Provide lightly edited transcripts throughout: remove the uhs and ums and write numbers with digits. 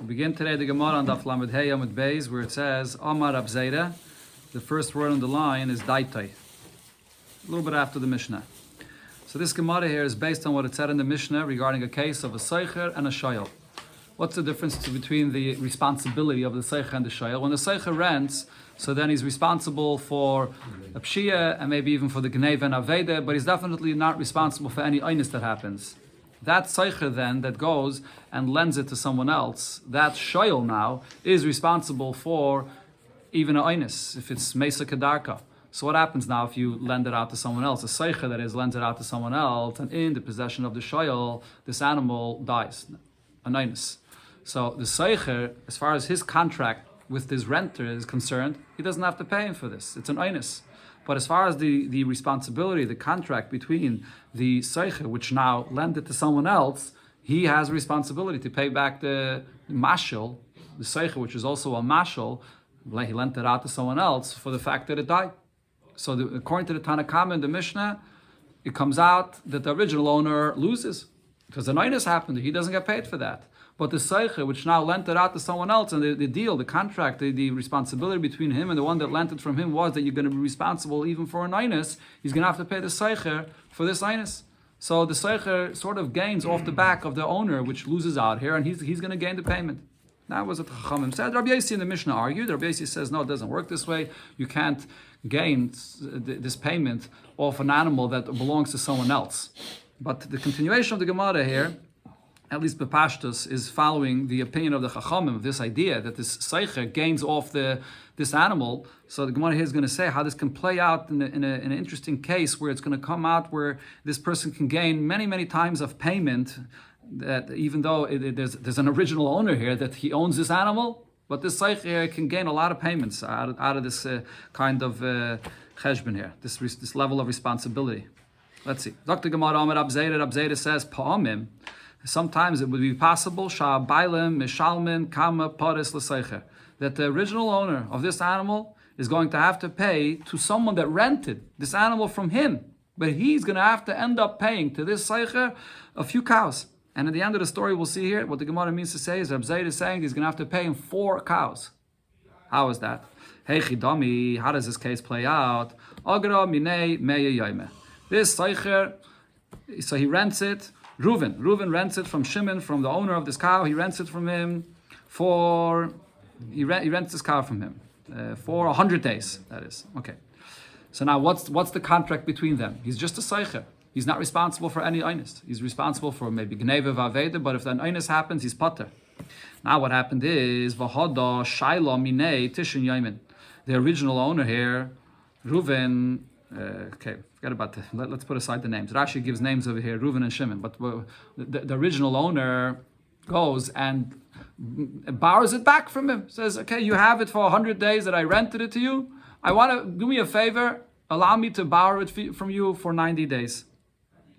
We begin today the Gemara on Daf Lamed Hey Amud Beis, where it says Amar Rab Zera. The first word on the line is Daitai, a little bit after the Mishnah. So this Gemara here is based on what it said in the Mishnah regarding a case of a Seicher and a Shayel. What's the difference between the responsibility of the Seicher and the Shayel? When the Seicher rents, so then he's responsible for a Pshia and maybe even for the Gneva and Aveda, but he's definitely not responsible for any Einis that happens. That Seicher then that goes and lends it to someone else, that Shayel now is responsible for even an Einis, if it's Mesa Kedarka. So what happens now if you lend it out to someone else? A Seicher that is lends it out to someone else, and in the possession of the Shayel, this animal dies, an Einis. So the Seicher, as far as his contract with his renter is concerned, he doesn't have to pay him for this. It's an Einis. But as far as the responsibility, the contract between the Seicher, which now lent it to someone else, he has a responsibility to pay back the mashal, the Seicher, which is also a mashal, he lent it out to someone else for the fact that it died. So according to the Tanakama in the Mishnah, it comes out that the original owner loses because the Einis happened. He doesn't get paid for that. But the Seicher, which now lent it out to someone else, and the deal, the contract, the responsibility between him and the one that lent it from him was that you're going to be responsible even for an Einis, he's going to have to pay the Seicher for this Einis. So the Seicher sort of gains off the back of the owner, which loses out here, and he's going to gain the payment. That was what Chachamim said. Rabbi Yossi in the Mishnah argued. Rabbi Yossi says, no, it doesn't work this way. You can't gain this payment off an animal that belongs to someone else. But the continuation of the Gemara here, at least Bepashtus, is following the opinion of the Chachamim of this idea that this Seicher gains off this animal. So the Gemara here is going to say how this can play out in an interesting case where it's going to come out where this person can gain many, many times of payment, that even though there's an original owner here that he owns this animal, but this Seicher can gain a lot of payments out of this kind of cheshbon here, this level of responsibility. Let's see. Dr. Gemara Amar Rab Zera says, Pa'amim, sometimes it would be possible that the original owner of this animal is going to have to pay to someone that rented this animal from him, but he's going to have to end up paying to this Seicher a few cows. And at the end of the story, we'll see here what the Gemara means to say is Rab Zera is saying he's going to have to pay him 4 cows. How is that? Hey Chidami, how does this case play out? Agra minei meya yaime. This Seicher, so he rents it. Reuven rents it from Shimon, from the owner of this cow. He rents it from him he rents this cow from him for 100 days. That is okay. So now, what's the contract between them? He's just a Seicher. He's not responsible for any Einis. He's responsible for maybe Gneva Vaveda, but if an Einis happens, he's Pater. Now, what happened is Vahada Shaila Minei Tishin Yaimin. The original owner here, Reuven. Okay, forget about that. Let's put aside the names. Rashi gives names over here, Reuven and Shimon. But the original owner goes and borrows it back from him. Says, okay, you have it for 100 days that I rented it to you. I want to do me a favor. Allow me to borrow it from you for 90 days.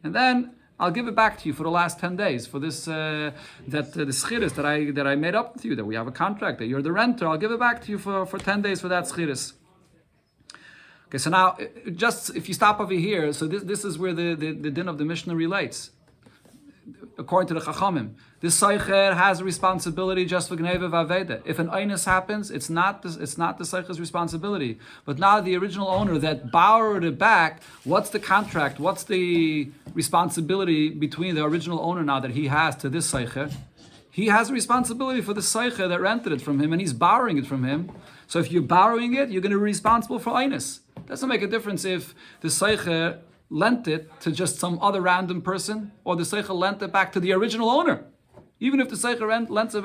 And then I'll give it back to you for the last 10 days for this the schiris that I made up with you, that we have a contract, that you're the renter. I'll give it back to you for 10 days for that schiris. Okay, so now, just if you stop over here, so this is where the din of the Mishnah relates. According to the Chachamim, this Seicher has a responsibility just for Gneva Vaveda. If an Einis happens, it's not the Seicher's responsibility. But now the original owner that borrowed it back, what's the contract? What's the responsibility between the original owner now that he has to this Seicher? He has a responsibility for the Seicher that rented it from him, and he's borrowing it from him. So if you're borrowing it, you're going to be responsible for Einis. Doesn't make a difference if the Seicher lent it to just some other random person, or the Seicher lent it back to the original owner. Even if the Seicher lends it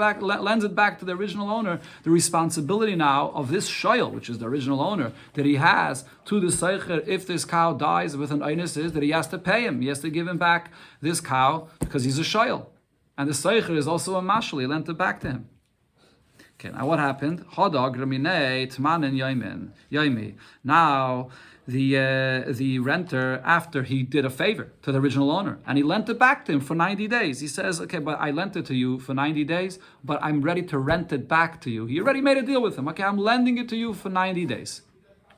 back to the original owner, the responsibility now of this Shayel, which is the original owner, that he has to the Seicher, if this cow dies with an Einis, is that he has to pay him. He has to give him back this cow because he's a Shayel. And the Seicher is also a mashal. He lent it back to him. Okay, now what happened? Now the renter, after he did a favor to the original owner, and he lent it back to him for 90 days. He says, okay, but I lent it to you for 90 days, but I'm ready to rent it back to you. He already made a deal with him. Okay, I'm lending it to you for 90 days.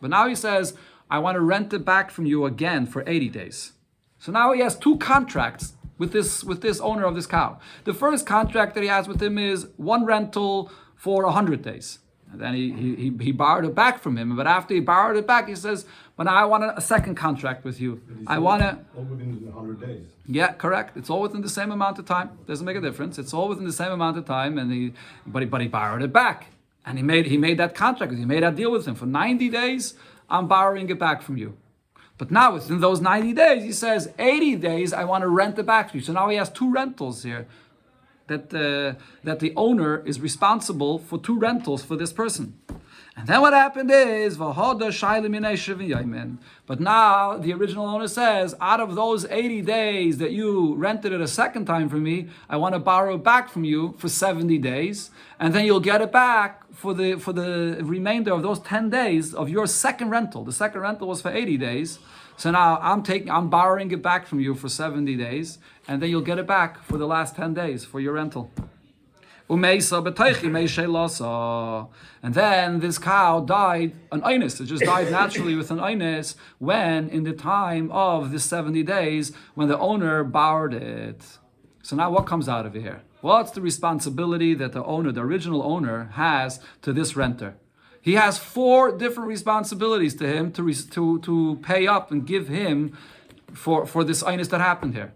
But now he says, I want to rent it back from you again for 80 days. So now he has 2 contracts with this owner of this cow. The first contract that he has with him is one rental for 100 days. And then he borrowed it back from him. But after he borrowed it back, he says, but now I want a second contract with you. I want to... All within 100 days. Yeah, correct. It's all within the same amount of time. Doesn't make a difference. It's all within the same amount of time. But he borrowed it back. And he made that contract. He made that deal with him. For 90 days, I'm borrowing it back from you. But now within those 90 days, he says, 80 days, I want to rent it back to you. So now he has two rentals here. That the owner is responsible for two rentals for this person. And then what happened is, but now the original owner says, out of those 80 days that you rented it a second time from me, I want to borrow it back from you for 70 days, and then you'll get it back for the remainder of those 10 days of your second rental. The second rental was for 80 days. So now I'm borrowing it back from you for 70 days, and then you'll get it back for the last 10 days for your rental. And then this cow died an oinus. It just died naturally with an oinus when in the time of the 70 days when the owner borrowed it. So now what comes out of here? What's the responsibility that the original owner has to this renter? He has 4 different responsibilities to him to pay up and give him for this oinus that happened here.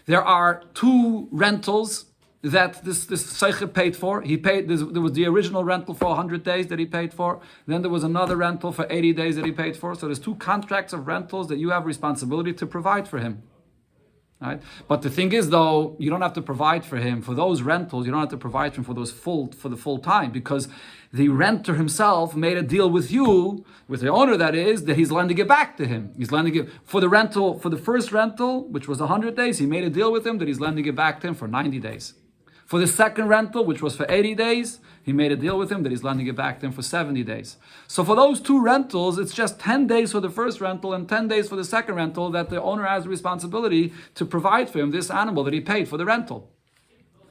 There are 2 rentals that this Seicher paid for. There was the original rental for 100 days that he paid for. Then there was another rental for 80 days that he paid for. So there's 2 contracts of rentals that you have responsibility to provide for him. Right? But the thing is, though, you don't have to provide for him for those rentals. You don't have to provide for him for the full time, because the renter himself made a deal with you, with the owner, that he's lending it back to him. He's lending it for the first rental, which was 100 days. He made a deal with him that he's lending it back to him for 90 days. For the second rental, which was for 80 days, he made a deal with him that he's lending it back to him for 70 days. So for those 2 rentals, it's just 10 days for the first rental and 10 days for the second rental that the owner has the responsibility to provide for him this animal that he paid for the rental.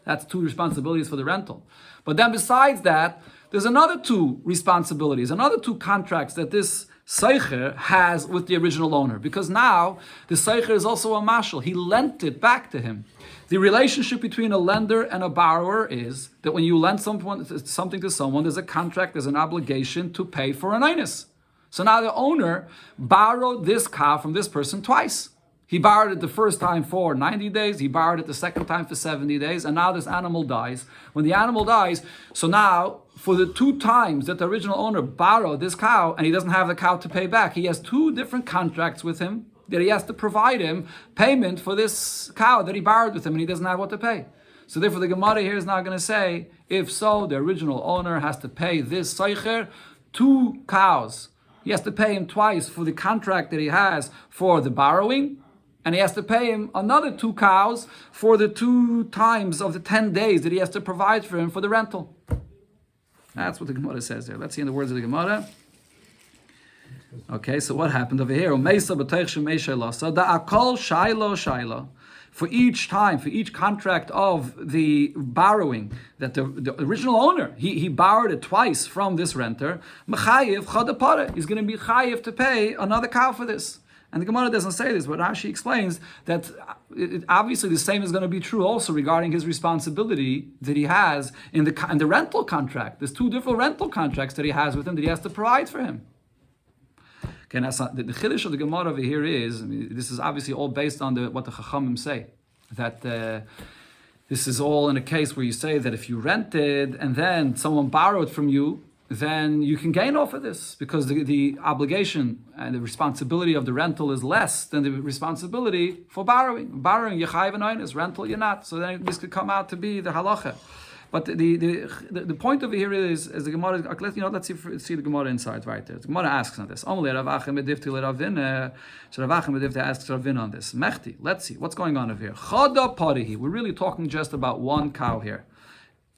That's 2 responsibilities for the rental. But then besides that, there's another 2 responsibilities, another 2 contracts that this Seicher has with the original owner. Because now, the Seicher is also a mashal. He lent it back to him. The relationship between a lender and a borrower is that when you lend something to someone, there's a contract, there's an obligation to pay for an oinus. So now the owner borrowed this cow from this person twice. He borrowed it the first time for 90 days, he borrowed it the second time for 70 days, and now this animal dies. When the animal dies, so now, for the 2 times that the original owner borrowed this cow, and he doesn't have the cow to pay back, he has 2 different contracts with him, that he has to provide him payment for this cow that he borrowed with him, and he doesn't have what to pay. So therefore the Gemara here is now going to say, if so, the original owner has to pay this Seicher 2 cows. He has to pay him twice for the contract that he has for the borrowing, and he has to pay him another 2 cows for the 2 times of the 10 days that he has to provide for him for the rental. That's what the Gemara says there. Let's see in the words of the Gemara. Okay, so what happened over here? For each time, for each contract of the borrowing, that the original owner, he borrowed it twice from this renter, he's going to be chayiv to pay another cow for this. And the Gemara doesn't say this, but Rashi explains that obviously the same is going to be true also regarding his responsibility that he has in the rental contract. There's 2 different rental contracts that he has with him that he has to provide for him. Okay, now the chiddush of the Gemara over here is, this is obviously all based on what the Chachamim say, that this is all in a case where you say that if you rented and then someone borrowed from you, then you can gain off of this, because the obligation and the responsibility of the rental is less than the responsibility for borrowing. Borrowing, you're chayiv an oinus, rental, you're not. So then this could come out to be the halacha. But the point over here is the Gemara. Let's see the Gemara inside right there. The Gemara asks on this. So Rav Achim asks Ravin on this. Mechti. Let's see what's going on over here. Chada parihi. We're really talking just about 1 cow here.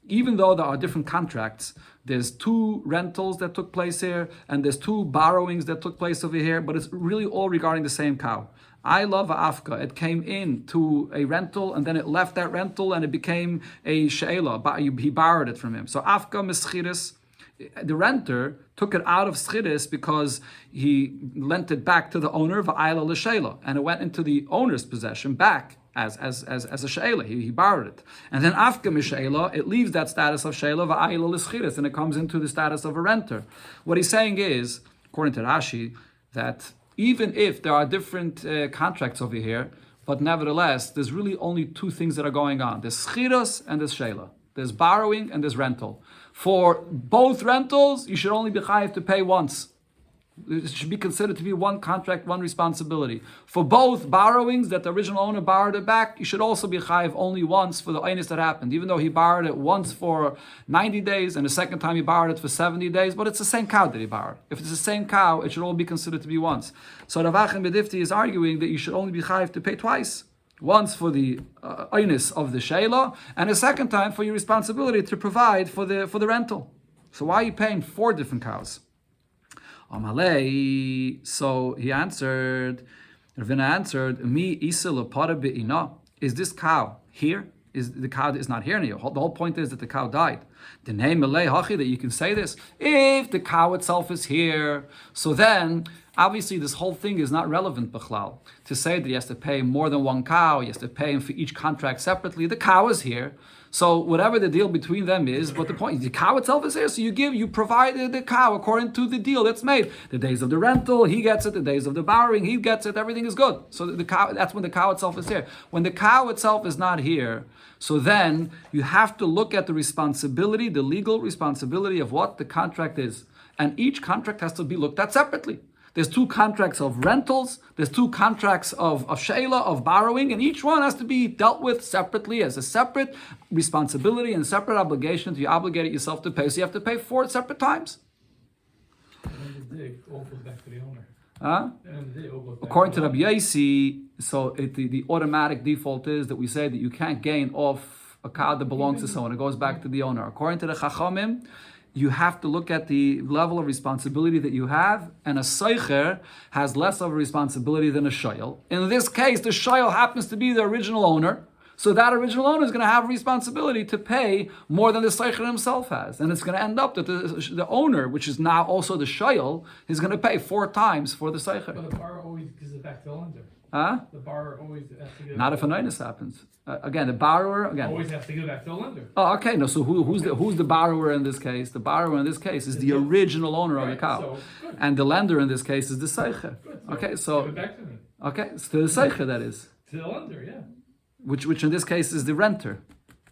Even though there are different contracts, there's 2 rentals that took place here, and there's 2 borrowings that took place over here, but it's really all regarding the same cow. I love Afka. It came in to a rental, and then it left that rental, and it became a she'ela. He borrowed it from him. So Afka mischiris, the renter took it out of schiris because he lent it back to the owner, va'ayla l'she'ela, and it went into the owner's possession back as a she'ela. He borrowed it. And then afka mishe'ela, it leaves that status of she'ela va'ayla l'schiris, and it comes into the status of a renter. What he's saying is, according to Rashi, that even if there are different contracts over here, but nevertheless, there's really only two things that are going on. There's schiros and there's she'ela. There's borrowing and there's rental. For both rentals, you should only be chayiv to pay once. It should be considered to be one contract, one responsibility. For both borrowings that the original owner borrowed it back, you should also be chayiv only once for the aynus that happened. Even though he borrowed it once for 90 days and the second time he borrowed it for 70 days, but it's the same cow that he borrowed. If it's the same cow, it should all be considered to be once. So Rav Achim Bedifti is arguing that you should only be chayiv to pay twice. Once for the aynus of the sheila, and a second time for your responsibility to provide for the rental. So why are you paying 4 different cows? So he answered, Ravina answered, Mi isil para be'ina. Is this cow here? Is the cow is not here anymore? The whole point is that the cow died. The name hachi, that you can say this. If the cow itself is here, so then obviously this whole thing is not relevant, Bichlal. To say that he has to pay more than one cow, he has to pay him for each contract separately. The cow is here. So whatever the deal between them is, but the point, the cow itself is here. So you provided the cow according to the deal that's made. The days of the rental, he gets it. The days of the borrowing, he gets it. Everything is good. So the cow, that's when the cow itself is here. When the cow itself is not here, so then you have to look at the responsibility, the legal responsibility of what the contract is. And each contract has to be looked at separately. There's 2 contracts of rentals, there's 2 contracts of sheila, of borrowing, and each one has to be dealt with separately as a separate responsibility and separate obligation. You obligate yourself to pay, so you have to pay 4 separate times. All goes back to the owner. According to Rabbi Yaisi, so the automatic default is that we say that you can't gain off a cow that belongs to someone. It goes back to the owner. According to the Chachamim, you have to look at the level of responsibility that you have, and a seicher has less of a responsibility than a shayel. In this case, the shayel happens to be the original owner, so that original owner is going to have a responsibility to pay more than the seicher himself has, and it's going to end up that the owner, which is now also the shayel, is going to pay 4 times for the seicher. But the borrower always gives it back to the lender. The borrower always has to give it not if an aynus happens. Again, the borrower always has to give it back to the lender. Oh, okay. No, so who's the borrower in this case? The borrower in this case is the original owner of the cow, and the lender in this case is the seicher. Okay, so give it back to me. Okay, so to the seicher, that is. To the lender, yeah. Which in this case is the renter.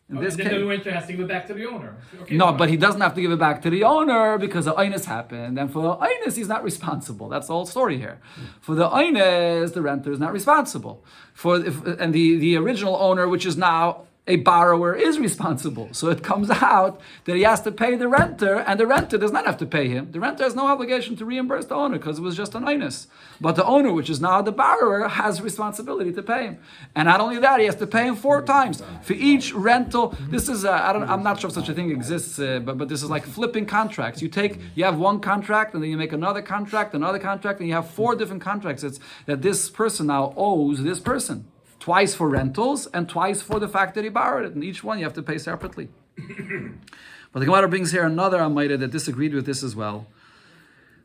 In this then case, the renter has to give it back to the owner. Okay, no, but he doesn't have to give it back to the owner because the aynus happened, and for the aynus he's not responsible. That's the whole story here. For the aynus, the renter is not responsible. And the original owner, which is now a borrower, is responsible. So it comes out that he has to pay the renter, and the renter does not have to pay him. The renter has no obligation to reimburse the owner because it was just an aynus. But the owner, which is now the borrower, has responsibility to pay him. And not only that, he has to pay him 4 times for each rental. This is I'm not sure if such a thing exists, but this is like flipping contracts. You have one contract, and then you make another contract, and you have 4 different contracts. It's that this person now owes this person. Twice for rentals and twice for the fact that he borrowed it. And each one you have to pay separately. But the Gemara brings here another Amaida that disagreed with this as well.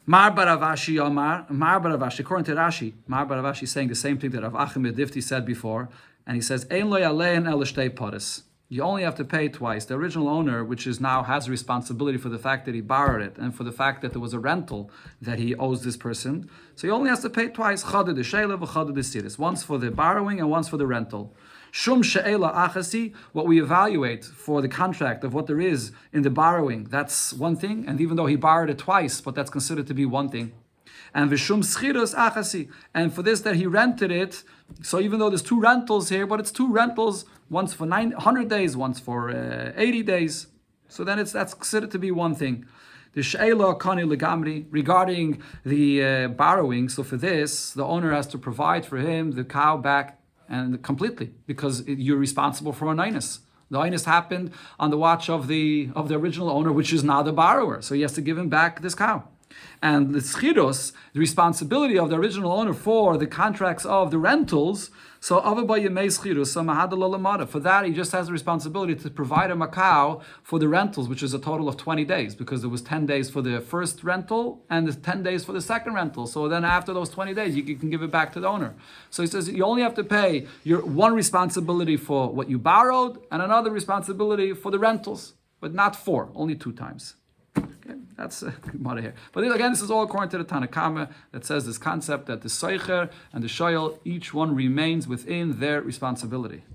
Mar Baravashi Omar, Mar Baravashi, according to Rashi, Mar Baravashi is saying the same thing that Rav Achim Bedifti said before. And he says, Ein lo yalein el shtei paris. You only have to pay twice. The original owner, which is now has responsibility for the fact that he borrowed it and for the fact that there was a rental that he owes this person. So he only has to pay twice. Chada de sheila v'chada de siris. Once for the borrowing and once for the rental. Shum she'ela achasi, what we evaluate for the contract of what there is in the borrowing, that's one thing. And even though he borrowed it twice, but that's considered to be one thing. And v'shum schiros achasi, and for this that he rented it, so even though there's 2 rentals here, but it's 2 rentals, once for 900 days, once for 80 days, so then that's considered to be one thing. The she'ela kani legamri, regarding the borrowing, so for this, the owner has to provide for him the cow back and completely, because you're responsible for an aynus. The aynus happened on the watch of the original owner, which is now the borrower, so he has to give him back this cow. And the schiros, the responsibility of the original owner for the contracts of the rentals, so for that he just has the responsibility to provide a makau for the rentals, which is a total of 20 days, because there was 10 days for the first rental and there's 10 days for the second rental. So then after those 20 days, you can give it back to the owner. So he says you only have to pay your one responsibility for what you borrowed and another responsibility for the rentals, but not four, only 2 times. Okay, that's Gemara here. But again, this is all according to the Tanakama that says this concept that the Seicher and the Shoyel, each one remains within their responsibility.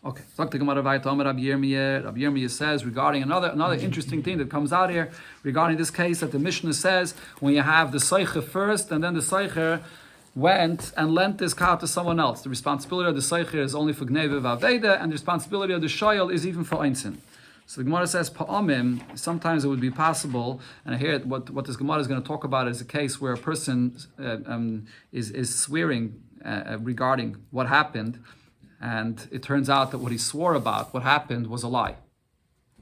Okay, Rabbi Yirmiyah says regarding another interesting thing that comes out here regarding this case that the Mishnah says when you have the Seicher first and then the Seicher went and lent this cow to someone else. The responsibility of the Seicher is only for Gneve Vaveda, and the responsibility of the Shoyel is even for Einsin. So the Gemara says, Pa'amim, sometimes it would be possible, and here what this Gemara is going to talk about is a case where a person is swearing regarding what happened, and it turns out that what he swore about, what happened, was a lie.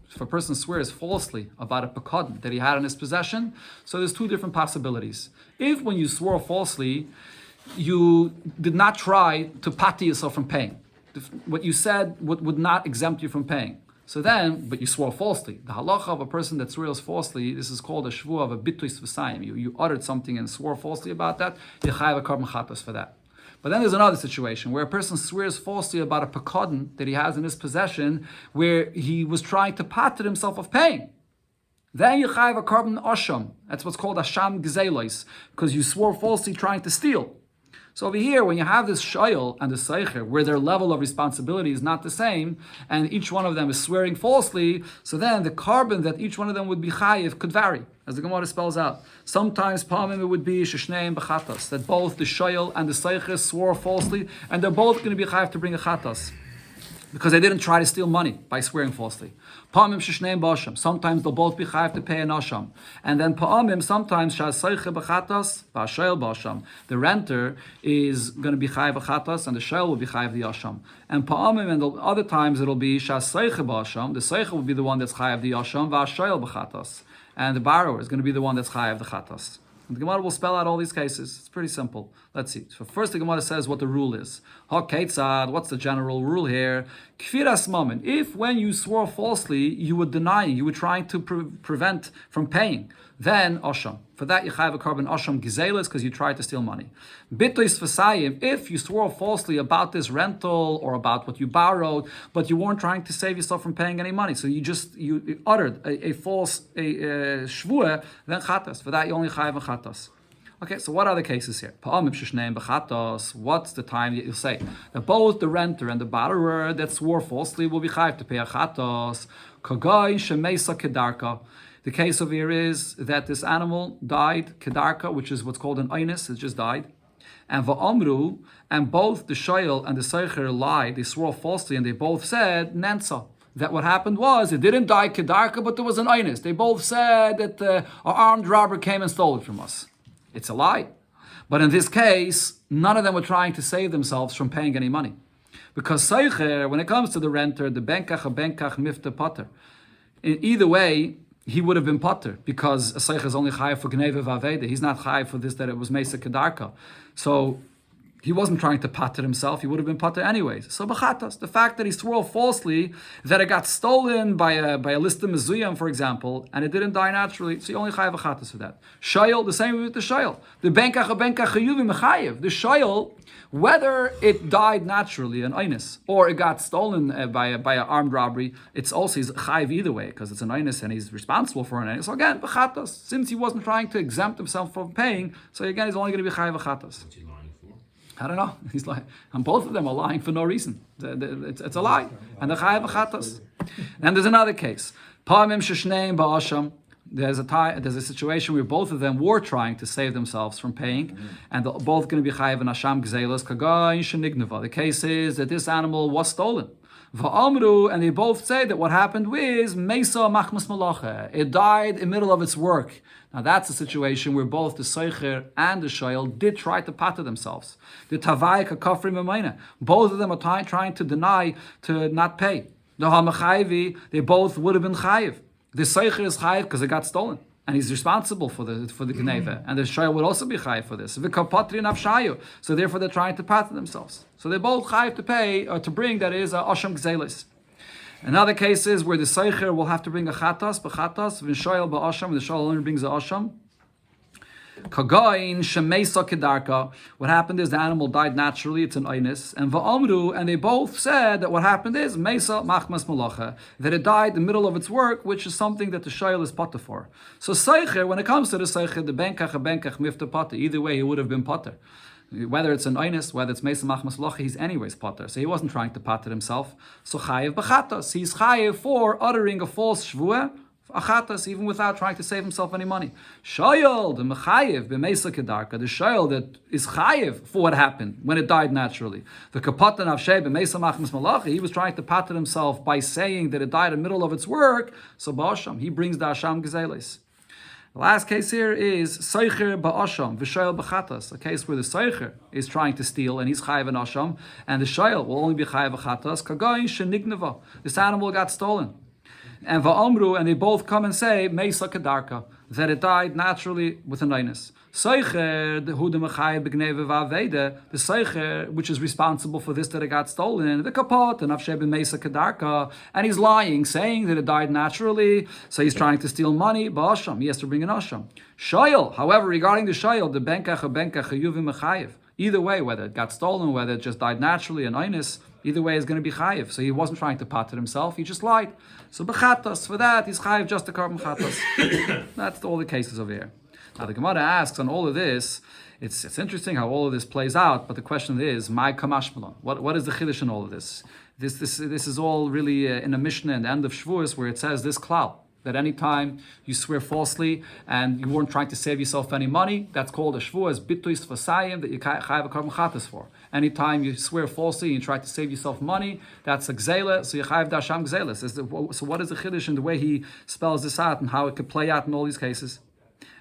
If a person swears falsely about a pekod that he had in his possession, so there's 2 different possibilities. If when you swore falsely, you did not try to pati yourself from paying, what you said would not exempt you from paying. So then, but you swore falsely. The halacha of a person that swears falsely, this is called a shvuah of a bituis v'sayim. You uttered something and swore falsely about that, you chayav a korban chatas for that. But then there's another situation where a person swears falsely about a pekadon that he has in his possession, where he was trying to pater himself of paying. Then you chayav a korban asham. That's what's called asham gzelos, because you swore falsely trying to steal. So over here, when you have this shayel and the seicher, where their level of responsibility is not the same, and each one of them is swearing falsely, so then the carbon that each one of them would be chayiv could vary, as the Gemara spells out. Sometimes palmim it would be sheshneim b'chatas, that both the shayel and the seicher swore falsely, and they're both going to be chayiv to bring a chatas, because they didn't try to steal money by swearing falsely. Pa'amim sheshneim b'asham. Sometimes they'll both be chayav to pay an asham. And then pa'amim, sometimes sha'aseiche b'chatas, ba'ashayel b'asham. The renter is going to be chayav b'chatas, and the shayel will be chayav the asham. And pa'amim, and the other times it'll be sha'aseiche b'asham. The seiche will be the one that's chayav the asham, va'ashayel b'chatas. And the borrower is going to be the one that's chayav the chatas. And the Gemara will spell out all these cases. It's pretty simple. Let's see. So first the Gemara says what the rule is. Ha-ketzad, what's the general rule here? Kfiras mammon. If when you swore falsely, you were denying, you were trying to prevent from paying, then asham. For that you have a carbon asham gizelis, because you tried to steal money. Bitois v'sayim, if you swore falsely about this rental or about what you borrowed, but you weren't trying to save yourself from paying any money, so you uttered a false shvuah, then chatas. For that you only chayav a chatas. Okay, so what are the cases here? What's the time that you'll say that both the renter and the borrower that swore falsely will be chayav to pay a chatos? Kagay shemesa kedarka. The case over here is that this animal died, kedarka, which is what's called an einis, it just died. And va'amru, and both the shoyel and the seicher lied, they swore falsely, and they both said, nensa. That what happened was, it didn't die kedarka, but there was an einis. They both said that an armed robber came and stole it from us. It's a lie. But in this case, none of them were trying to save themselves from paying any money. Because seicher, when it comes to the renter, the benkach mifta pater. In either way, he would have been pater, because a seich is only chayav for gneva vaveda. He's not chayav for this, that it was mesa kedarka. So he wasn't trying to pater himself. He would have been pater anyways. So b'chatas, the fact that he swore falsely that it got stolen by a list of mezuyam, for example, and it didn't die naturally, so you only chayav b'chatas for that. Shayel, the same with the shayel. The benkach chayuvim mechayev. The shayel, whether it died naturally, an einis, or it got stolen by an armed robbery, it's also he's chayiv either way, because it's an einis and he's responsible for an einis. So again, b'chatas, since he wasn't trying to exempt himself from paying, so again he's only going to be chayiv b'chatas. What's he lying for? I don't know. He's like, and both of them are lying for no reason. It's a lie, and the chayav b'chatas. And there's another case. Pa'amim sheshneim ba'asham. There's a situation where both of them were trying to save themselves from paying, and they're both going to be chayav and asham gzelos kagayin shenignava. The case is that this animal was stolen. Va'amru, and they both say that what happened was mesa machmas malacha. It died in the middle of its work. Now that's a situation where both the seicher and the shayel did try to pater themselves. The tavai kakafrim emayna. Both of them are trying to deny to not pay. The hamachayvi, they both would have been chayiv. The seicher is chayiv because it got stolen, and he's responsible for the Gneva, and the Shayel would also be chayiv for this. V'kapatri nafshayu. So therefore, they're trying to pattern themselves. So they're both chayiv to pay or to bring. That is asham gzelis. Another case is where the seicher will have to bring a chatas, b'chatas, v'shayel ba'asham, and the Shayel only brings the asham. Kagain shemesa kedarka. What happened is the animal died naturally. It's an oinus. And va'amru, and they both said that what happened is mesa machmas malacha, that it died in the middle of its work, which is something that the shayl is potter for. So seicher, when it comes to the seicher, the benkach mifta potter. Either way, he would have been potter. Whether it's an oinus, whether it's mesa machmas malacha, he's anyways potter. So he wasn't trying to potter himself. So chayev b'chatas. He's chayev for uttering a false shvuah. Achatas, even without trying to save himself any money. Shayel, the mechayev, b'meisa kedarka, the shayel that is chayev for what happened when it died naturally. The kapatan avshei b'meisa machmas malachi, he was trying to pattern himself by saying that it died in the middle of its work. So ba'asham, he brings the asham gezeles. The last case here is seicher ba'asham v'shayel b'chatas, a case where the seicher is trying to steal and he's chayev an asham, and the shayel will only be chayev b'chatas. Kagayin shenigneva, this animal got stolen. And va'amru, and they both come and say meisa kedarka, that it died naturally with an oinus. Seicher, the hu de mechayev b'gneva va'aveda, the seicher which is responsible for this that it got stolen, the kapot and avshei b'meisa kedarka, and he's lying, saying that it died naturally. So he's trying to steal money. Ba'asham, he has to bring an asham. Shayel, however, regarding the shayel, the benkach yuvim mechayev. Either way, whether it got stolen, whether it just died naturally, an oinus, either way is going to be chayiv. So he wasn't trying to pater himself, he just lied. So b'chatas, for that, he's chayiv just to carbon chatas. That's all the cases over here. Now the Gemara asks on all of this, it's interesting how all of this plays out, but the question is, my kamashmalon, what is the chiddush in all of this? This is all really in a Mishnah in the end of Shavuos where it says this klal, that anytime you swear falsely and you weren't trying to save yourself any money, that's called a shvuah, bituis fasayim, that you chayav a carbon chatas for. Anytime you swear falsely and you try to save yourself money, that's a gzela, so you chayav dasham gzelas. So what is the chiddush in the way he spells this out and how it could play out in all these cases?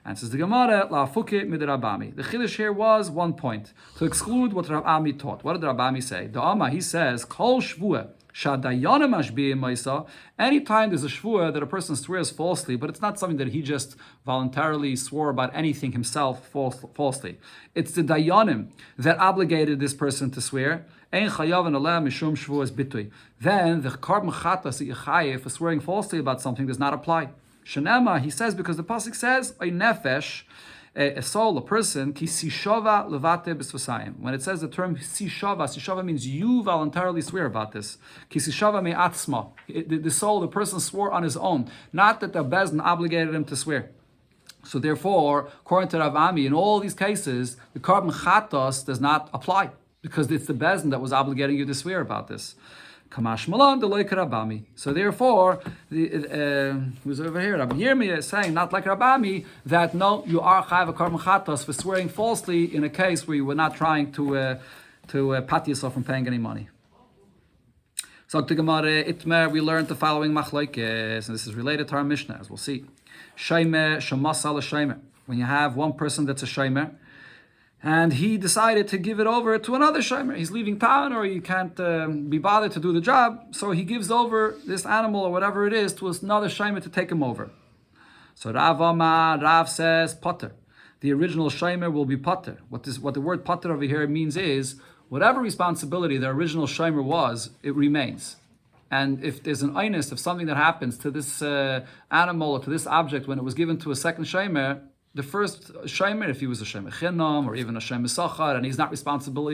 And says the Gemara, la fuke mid Rabami. The chiddush here was 1 point, to exclude what Rabami taught. What did Rabami say? The Amma, he says, kol shvuah, anytime there's a shvuah that a person swears falsely, but it's not something that he just voluntarily swore about anything himself falsely. It's the dayanim that obligated this person to swear. Then the carbon chatas for swearing falsely about something does not apply. Shenema, he says, because the pasuk says, "Oy nefesh," a soul, a person, ki sishava levate b'svasayim. When it says the term sishava means you voluntarily swear about this. Ki sishava me atzma. The soul, the person swore on his own, not that the bezdin obligated him to swear. So therefore, according to Rav Ami, in all these cases, the carbon chatos does not apply because it's the bezdin that was obligating you to swear about this. Kamash Malan, the like Rabami. So therefore, who's over here? Rabbi Yirmiyah is saying, not like Rabami, that no, you are chayav a carbon chatas for swearing falsely in a case where you were not trying to pat yourself from paying any money. So to Gemara Itmer, we learned the following machlokes, and this is related to our Mishnah, as we'll see. Sheimer shemasal sheimer. When you have one person that's a sheimer, and he decided to give it over to another shomer. He's leaving town, or he can't be bothered to do the job, so he gives over this animal or whatever it is to another shomer to take him over. So Rav says potter. The original shomer will be potter. What the word potter over here means is whatever responsibility the original shomer was, it remains. And if there's an einus of something that happens to this animal or to this object when it was given to a second shomer, the first shomer, if he was a shomer chinam or even a shomer sachar, and he's not responsible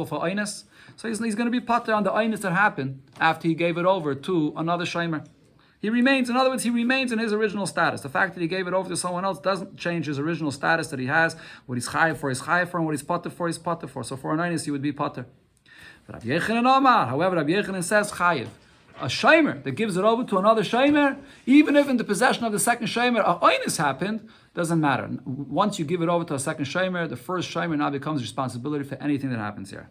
for einus, so he's going to be potter on the einus that happened after he gave it over to another shomer. He remains, in other words, he remains in his original status. The fact that he gave it over to someone else doesn't change his original status that he has. What he's chayav for, and what he's potter for, he's potter for. So for an einus, he would be potter. Rabbi Yechanan Omar, however, Rabbi Yechanan says chayav. A shomer that gives it over to another shomer, even if in the possession of the second shomer a oinus happened, doesn't matter. Once you give it over to a second shomer, the first shomer now becomes responsibility for anything that happens here.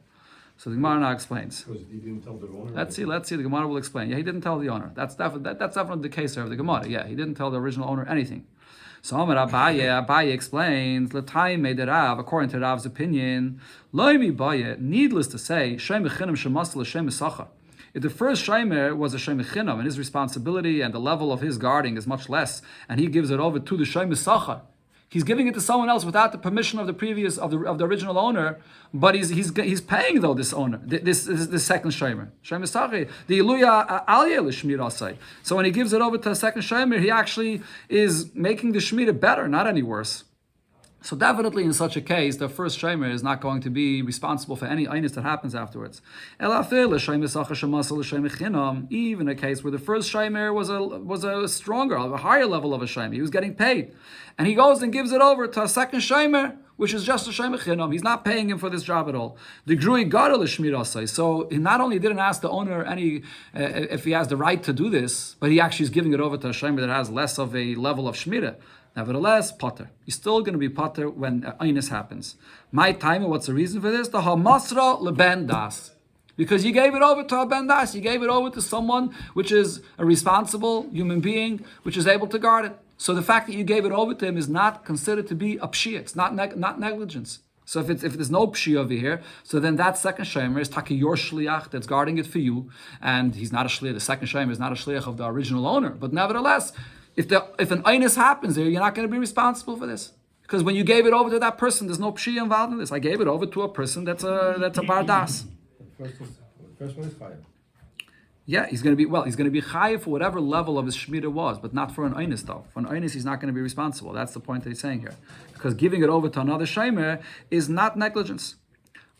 So the Gemara now explains. Because he didn't tell the owner. Let's see. The Gemara will explain. Yeah, he didn't tell the owner. That's definitely the case here of the Gemara. Yeah, he didn't tell the original owner anything. So Abaye explains, L'tayme de Rav, according to Rav's opinion, Loimi Baye, needless to say, Shem Echinim Shemasel Shem Esacha. If the first Shomer was a Shomer Chinam, and his responsibility and the level of his guarding is much less, and he gives it over to the Shomer Sachar, he's giving it to someone else without the permission of the previous of the original owner, but he's paying though this owner, this second Shomer Sachar, the Iluya Aliyah L'Shmirasai. So when he gives it over to a second Shomer, he actually is making the Shmira better, not any worse. So definitely in such a case, the first shomer is not going to be responsible for any einus that happens afterwards. Even a case where the first shomer was a stronger, a higher level of a shomer, he was getting paid, and he goes and gives it over to a second shomer, which is just a shomer chinam. He's not paying him for this job at all. The grui gadol l'shmirasai. So he not only didn't ask the owner any if he has the right to do this, but he actually is giving it over to a shomer that has less of a level of shmira. Nevertheless, potter. He's still going to be potter when einus happens. My time, what's the reason for this? The hamasra leben das. Because you gave it over to a ben das. You gave it over to someone which is a responsible human being, which is able to guard it. So the fact that you gave it over to him is not considered to be a pshia. It's not negligence. So if there's no pshi over here, so then that second shomer is taki your shliach that's guarding it for you, and he's not a shliach. The second shomer is not a shliach of the original owner. But nevertheless, if an einus happens there, you're not going to be responsible for this, because when you gave it over to that person, there's no pshi involved in this. I gave it over to a person that's a bardas. First one is chayav. Yeah, he's going to be chayav for whatever level of his shmira was, but not for an einus though. For an einus, he's not going to be responsible. That's the point that he's saying here, because giving it over to another shomer is not negligence.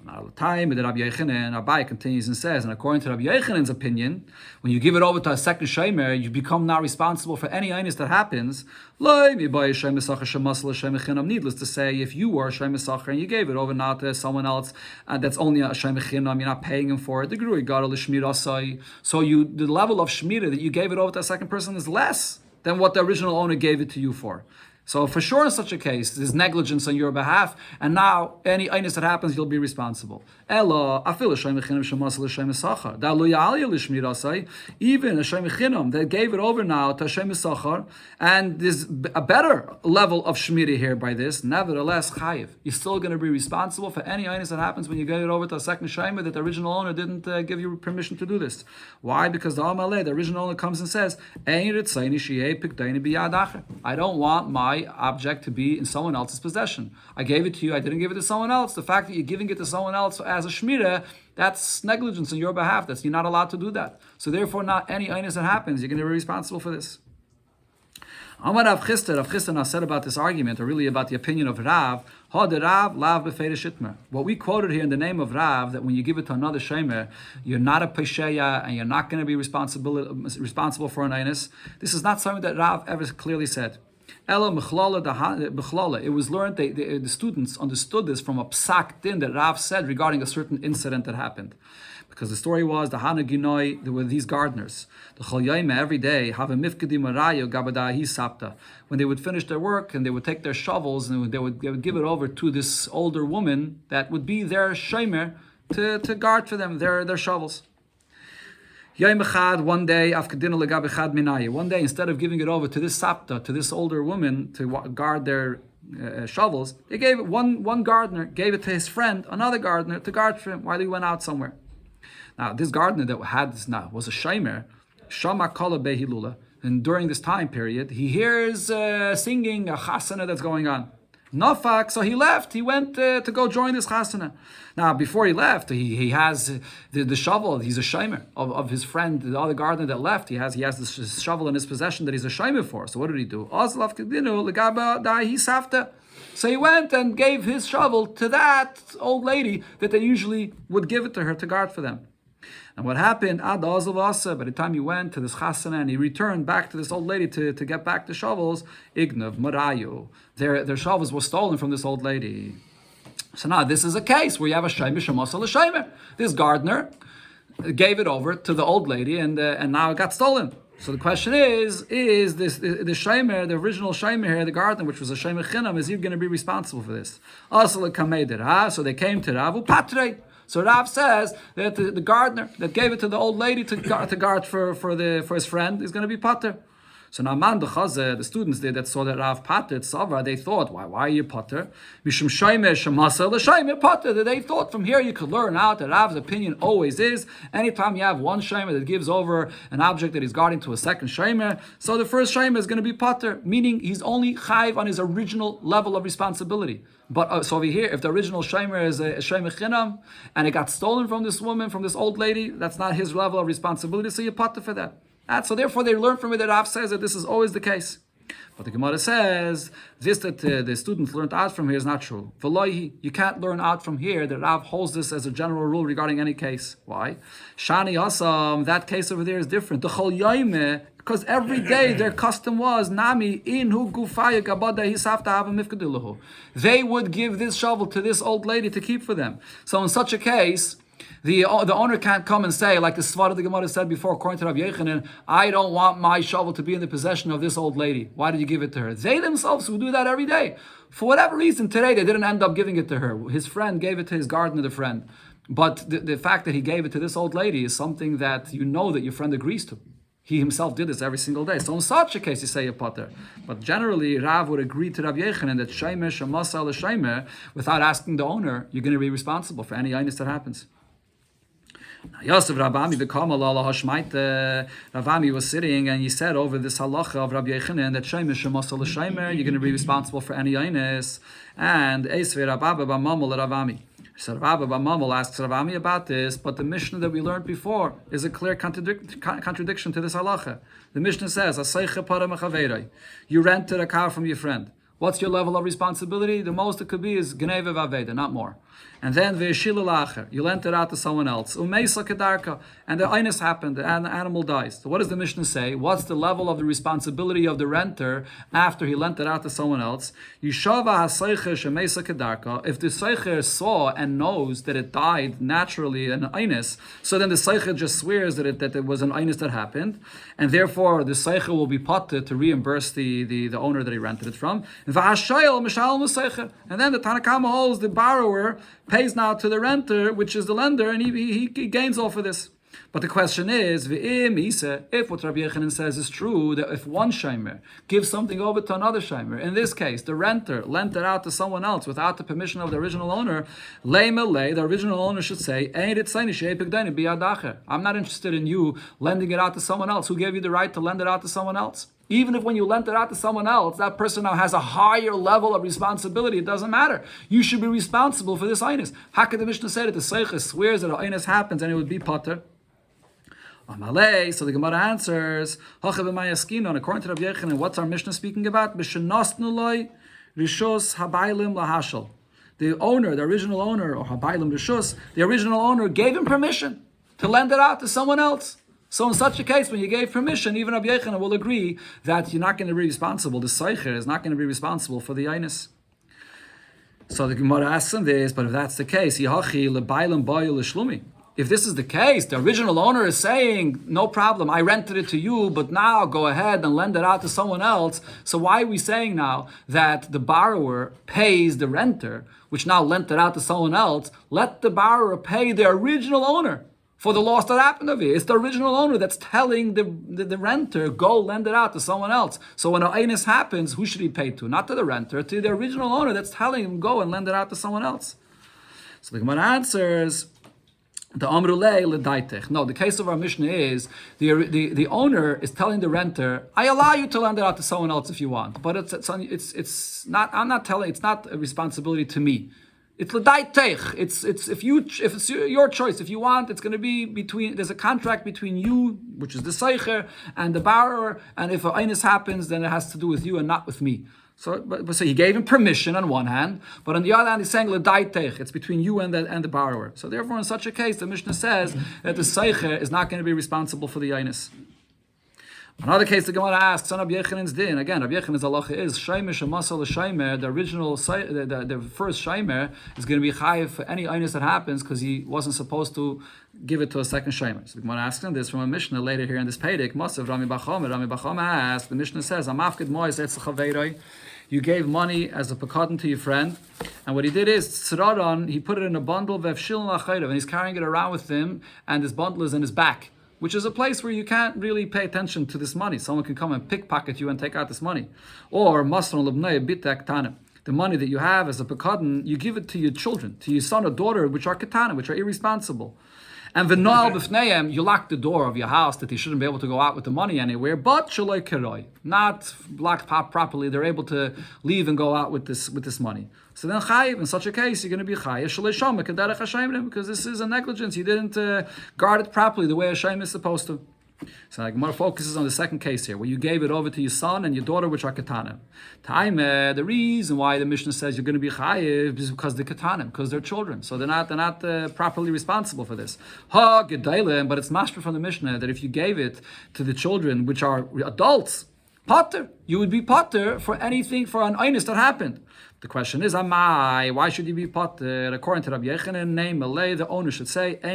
Now, the time that Rabbi Yochanan, Abai continues and says, and according to Rabbi Yochanan's opinion, when you give it over to a second shomer, you become now responsible for any einus that happens. Needless to say, if you were a shomer sacher and you gave it over now to someone else that's only a shomer chinam, you're not paying him for it. The grui gadol l'shmirasai. So the level of shmira that you gave it over to a second person is less than what the original owner gave it to you for. So for sure in such a case, there's negligence on your behalf, and now any einus that happens, you'll be responsible. Even a shomer chinam that gave it over now to a shomer sachar, and there's a better level of shmiri here by this, nevertheless, chayiv. You're still going to be responsible for any einus that happens when you gave it over to a second shomer that the original owner didn't give you permission to do this. Why? Because the original owner comes and says, I don't want my object to be in someone else's possession. I gave it to you, I didn't give it to someone else. The fact that you're giving it to someone else as a shmira, that's negligence on your behalf. You're not allowed to do that. So therefore, not any einus that happens, you're going to be responsible for this. Rav Chisda now said about this argument, or really about the opinion of Rav, what we quoted here in the name of Rav, that when you give it to another shomer, you're not a pesheya and you're not going to be responsible for an einus. This is not something that Rav ever clearly said. It was learned, the students understood this from a psak din that Rav said regarding a certain incident that happened. Because the story was, the Hanaginoi, there were these gardeners. The Cholyayma every day have a mifkedi marayo gabadahi sapta. When they would finish their work and they would take their shovels and they would give it over to this older woman that would be their shomer to guard for them their shovels. One day, instead of giving it over to this sapta, to this older woman to guard their shovels, they gave it, one gardener gave it to his friend, another gardener, to guard for him while he went out somewhere. Now, this gardener that had this now was a shomer, shama kala behilula, and during this time period, he hears singing a chasana that's going on. Nafak, so he left. He went to go join this chasana. Now, before he left, he has the shovel. He's a shomer of his friend, the other gardener that left. He has this shovel in his possession that he's a shomer for. So what did he do? So he went and gave his shovel to that old lady that they usually would give it to her to guard for them. And what happened, by the time he went to this chasana and he returned back to this old lady to get back the shovels, ignav marayu, their shovels were stolen from this old lady. So now this is a case where you have a shomer shemasal l'shomer. This gardener gave it over to the old lady and now it got stolen. So the question is this the shomer, the original shomer here, the gardener, which was a shomer chinam, is he going to be responsible for this? So they came to Rav Upatre. So Rav says that the gardener that gave it to the old lady to guard for his friend is going to be pater. So now man the Chazeh, the students there that saw that Rav Pater Tzavra, they thought, why are you Pater? Mishum Shaimer Shemasa l'Shaimer Pater. They thought from here you could learn out that Rav's opinion always is, anytime you have one Shaimer that gives over an object that he's guarding to a second Shaimer, so the first Shaimer is going to be Pater, meaning he's only Chayv on his original level of responsibility. But so over here, if the original Shaimer is a Shaimer Chinam, and it got stolen from this woman, from this old lady, that's not his level of responsibility, so you Pater for that. So therefore they learn from it that Rav says that this is always the case. But the Gemara says this that the students learned out from here is not true. You can't learn out from here that Rav holds this as a general rule regarding any case. Why? Shani Asam, that case over there is different. The Chol Yaime, because every day their custom was Nami inhu gufaya gabada hisafta have a mifkadilahu. They would give this shovel to this old lady to keep for them. So in such a case, the owner can't come and say, like the Svar of the Gemara said before, according to Rabbi Yechanan, I don't want my shovel to be in the possession of this old lady. Why did you give it to her? They themselves would do that every day. For whatever reason, today they didn't end up giving it to her. His friend gave it to his gardener, the friend. But the fact that he gave it to this old lady is something that you know that your friend agrees to. He himself did this every single day. So in such a case, you say a Pater. But generally, Rav would agree to Rabbi Yechanan that Shaimer Shemasa l'Shaimer, without asking the owner, you're going to be responsible for any inus that happens. Yosef Rabami V'Kamal Allah Hashmaite. Rabami was sitting and he said over this halacha of Rabbi Yechanan that Shaimer Shemasa l'Shaimer, you're going to be responsible for any inus. And Eisvei Rababa B'Mamol Rabami. So Rabba B'Mamol asks Rabami about this, but the Mishnah that we learned before is a clear contradiction to this halacha. The Mishnah says, "Asayche para mechaveirei." You rented a car from your friend. What's your level of responsibility? The most it could be is Gneva Vaveda, not more. And then Ve'eshila Lacher, you lent it out to someone else. Umeisa Kedarka, and the inus happened, and the animal dies. So what does the Mishnah say? What's the level of the responsibility of the renter after he lent it out to someone else? Yishava HaSeicher Shemeisa Kedarka, if the Seicher saw and knows that it died naturally an inus, so then the Seicher just swears that it was an inus that happened, and therefore the Seicher will be potted to reimburse the owner that he rented it from. And then the Tanakama holds the borrower pays now to the renter, which is the lender, and he gains all for this. But the question is, if what Rabbi Yechanan says is true, that if one shaimer gives something over to another shaimer, in this case, the renter lent it out to someone else without the permission of the original owner, the original owner should say, I'm not interested in you lending it out to someone else. Who gave you the right to lend it out to someone else? Even if when you lent it out to someone else, that person now has a higher level of responsibility, it doesn't matter. You should be responsible for this inus. How could the Mishnah say that the Seicher swears that an inus happens and it would be Pater? So the Gemara answers, according to Rabbi Yechanan, what's our Mishnah speaking about? The owner, the original owner, or Habaylim Rishos, the original owner gave him permission to lend it out to someone else. So in such a case, when you gave permission, even Rabbi Yechanan will agree that you're not going to be responsible. The Seicher is not going to be responsible for the inus. So the Gemara asks him this, but if that's the case, if this is the case, the original owner is saying, no problem, I rented it to you, but now go ahead and lend it out to someone else. So why are we saying now that the borrower pays the renter, which now lent it out to someone else? Let the borrower pay the original owner for the loss that happened of it. It's the original owner that's telling the renter, go lend it out to someone else. So when an inus happens, who should he pay to? Not to the renter, to the original owner that's telling him, go and lend it out to someone else. So the Gemara answers, the Amrulei L'daitech. No, the case of our Mishnah is the owner is telling the renter, I allow you to lend it out to someone else if you want, but it's not. I'm not telling. It's not a responsibility to me. It's l'daitech. It's if it's your choice. If you want, it's going to be between. There's a contract between you, which is the seicher, and the borrower. And if an inus happens, then it has to do with you and not with me. So he gave him permission on one hand, but on the other hand, he's saying l'daitech. It's between you and the borrower. So therefore, in such a case, the Mishnah says that the seicher is not going to be responsible for the inus. Another case, the Gemara asks on Rabbi Yechanan's din. Again, Rabbi Yechanan's halacha is shaimer shemasa l'shaimer. The original, the first shaimer is going to be chayiv for any inus that happens because he wasn't supposed to give it to a second shaimer. So the Gemara asks him this from a Mishnah later here in this Pedic. Masav Rami Bachama. Rami Bachama asks. The Mishnah says, "Amafkid mois etz chaveiroi." You gave money as a pekadon to your friend, and what he did is tzraron. He put it in a bundle v'evshil lachayrav, and he's carrying it around with him, and this bundle is in his back. which is a place where you can't really pay attention to this money. Someone can come and pickpocket you and take out this money. Or masron lebnei bitek tanim. The money that you have as a pekadon, you give it to your children, to your son or daughter, which are ketanim, which are irresponsible. And v'noal b'fneim, you lock the door of your house that they shouldn't be able to go out with the money anywhere, but shaloi keroi, not locked properly, they're able to leave and go out with this money. So then chayiv, in such a case, you're going to be chayiv shaloi shomer k'derech Hashem, because this is a negligence. You didn't guard it properly the way Hashem is supposed to. So the Gemara focuses on the second case here, where you gave it over to your son and your daughter, which are ketanim. The reason why the Mishnah says you're going to be chayiv is because they're ketanim, because they're children, so they're not properly responsible for this. Ha gedailim, but it's mashma from the Mishnah that if you gave it to the children, which are adults, potter, you would be potter for anything, for an einus that happened. The question is, Amai, why should you be potter? According to Rabbi Yechanan, name Malay, the owner should say, you're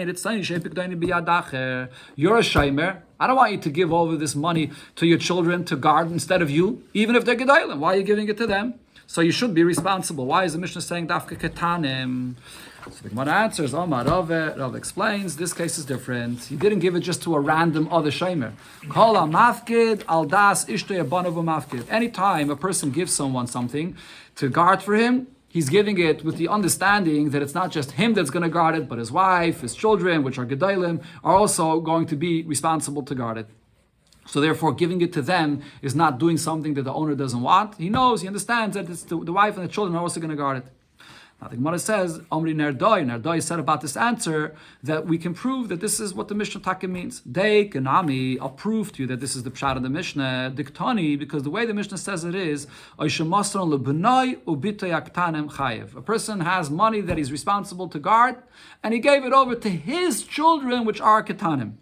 a shaymer. I don't want you to give over this money to your children to guard instead of you, even if they're gedailim. Why are you giving it to them? So you should be responsible. Why is the Mishnah saying dafka ketanim? So the Gemara answers, Omar Rav explains, this case is different. You didn't give it just to a random other shaymer. Kol mafkid al das ishtay abanav mafkid. Anytime a person gives someone something to guard for him, he's giving it with the understanding that it's not just him that's going to guard it, but his wife, his children, which are gedailim, are also going to be responsible to guard it. So therefore, giving it to them is not doing something that the owner doesn't want. He knows, he understands that it's the wife and the children are also going to guard it. Now the Gemara says, Omri Nerdoi said about this answer that we can prove that this is what the Mishnah Taka means. Dei Kanami, I'll prove to you that this is the pshat of the Mishnah. Diktani, because the way the Mishnah says it is, a person has money that he's responsible to guard, and he gave it over to his children, which are ketanim.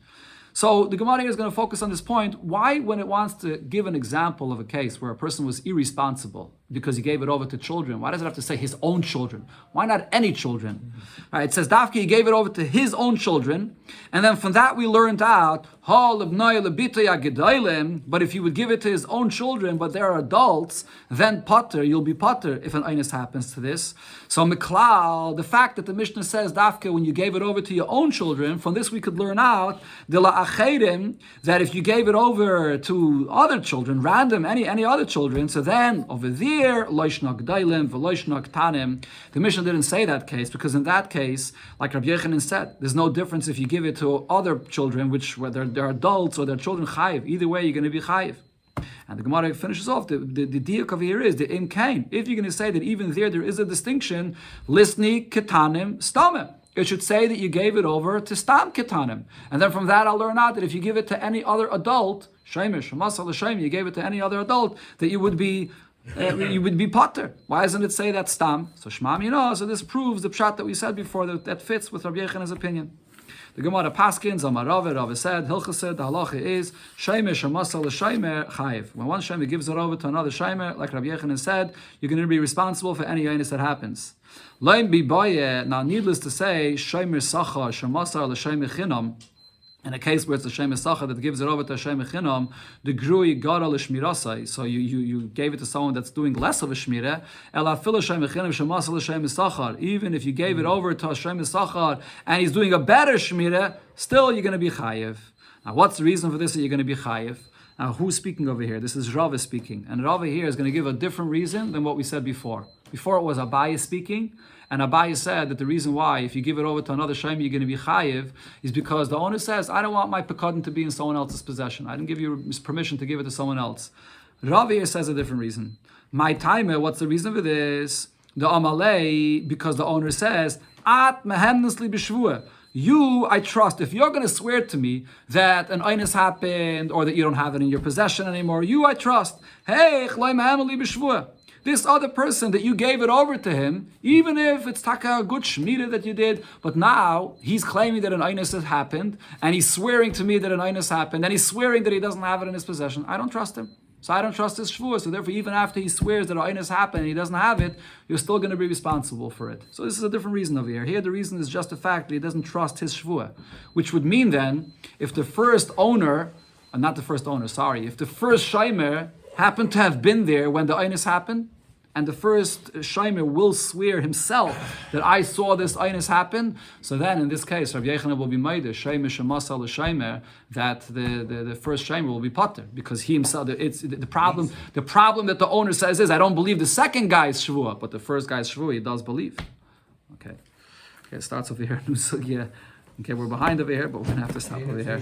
So the Gemara is going to focus on this point. Why, when it wants to give an example of a case where a person was irresponsible because he gave it over to children, why does it have to say his own children? Why not any children? Right, it says Dafki, he gave it over to his own children, and then from that we learned out, but if you would give it to his own children, but they're adults, then potter, you'll be potter if an einus happens to this. So Miklal, the fact that the Mishnah says Dafka, when you gave it over to your own children, from this we could learn out that if you gave it over to other children, random, any other children, so then over there, the Mishnah didn't say that case, because in that case, like Rabbi Yechanan said, there's no difference if you give it to other children, which whether they're adults or they're children chayiv. Either way, you're going to be chayiv. And the Gemara finishes off, the diuk of here is the im kain. If you're going to say that even there is a distinction, lisni ketanim stamem. It should say that you gave it over to stam ketanim. And then from that I'll learn out that if you give it to any other adult, shaymish, masal l'shaym, you gave it to any other adult, that you would be potter. Why doesn't it say that stam? So shmam, so this proves the pshat that we said before, that fits with Rabbi Yechanan's opinion. The Gemara Paskins, Amar Rava said, Hilcha said, the halacha is, Shaymer shemasal l'shaymer chayiv. When one shaymer gives it over to another shaymer, like Rabbi Yechanan said, you're going to be responsible for any einus that happens. Loim bibaye, now needless to say, Shaymer sacha shemasal l'shaymer chinam, in a case where it's a Shem Esacha that gives it over to a Shem Echinam, the Grui Gara L'Shmirasai. So you gave it to someone that's doing less of a Shmirah. Ela Fila Shem Echinam Shemasa L'Shem Esachar. Even if you gave it over to a Shem Esachar and he's doing a better Shmirah, still you're going to be Chayiv. Now what's the reason for this that you're going to be Chayiv? Now who's speaking over here? This is Rava speaking. And Rava here is going to give a different reason than what we said before. Before it was Abaye speaking. And Abaye said that the reason why, if you give it over to another shaymer, you're going to be chayiv, is because the owner says, I don't want my pekadon to be in someone else's possession. I didn't give you permission to give it to someone else. Rav here says a different reason. My timer, what's the reason for this? The Amalei, because the owner says, At mehendesli b'shvua. You, I trust. If you're going to swear to me that an einus happened, or that you don't have it in your possession anymore, you, I trust. Hey, chloi mehendesli b'shvua. This other person that you gave it over to him, even if it's taka a good shmira that you did, but now he's claiming that an einus has happened, and he's swearing to me that an einus happened, and he's swearing that he doesn't have it in his possession. I don't trust him. So I don't trust his shvuah. So therefore, even after he swears that an einus happened and he doesn't have it, you're still going to be responsible for it. So this is a different reason over here. Here the reason is just the fact that he doesn't trust his shvuah, which would mean then, if the first owner, if the first shaymer happened to have been there when the einus happened, and the first shomer will swear himself that I saw this einus happen, so then in this case, Rav Yochanan will be meider shomer shemasal l'shomer, that the first shomer will be potter because he himself. It's the problem. The problem that the owner says is I don't believe the second guy's shvua, but the first guy's shvua he does believe. Okay, it starts over here. Okay, we're behind over here, but we're gonna have to stop over here.